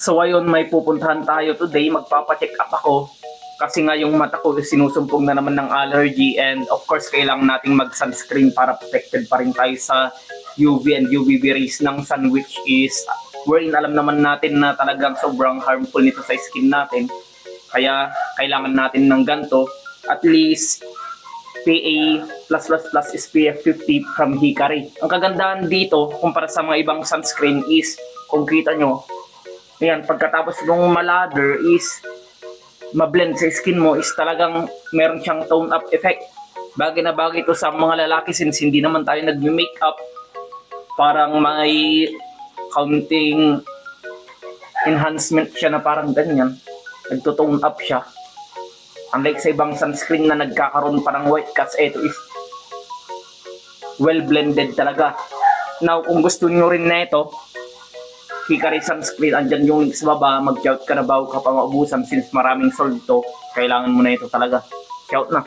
So ayun, may pupuntahan tayo today. Magpapacheck up ako. Kasi nga yung mata ko sinusumpong na naman ng allergy. And of course, kailangan nating mag-sunscreen para protected pa rin tayo sa UV and UVB rays ng sun, which is wherein alam naman natin na talagang sobrang harmful nito sa skin natin. Kaya kailangan natin ng ganito. At least PA+++ SPF 50 from Hikari. Ang kagandahan dito kumpara sa mga ibang sunscreen is kung kita nyo, ayan, pagkatapos ng malather is mablend sa skin mo is talagang meron siyang tone up effect. Bagay na bagay ito sa mga lalaki since hindi naman tayo nag-makeup. Parang may counting enhancement siya na parang ganyan. Nagto-tone up siya. Unlike sa ibang sunscreen na nagkakaroon parang white cast, ito is well blended talaga. Now, kung gusto nyo rin na ito, Hikari sunscreen, andyan yung link sa baba. Mag-shout ka na bago ka pa maubusan since maraming sold to. Kailangan mo na ito talaga. Shout na.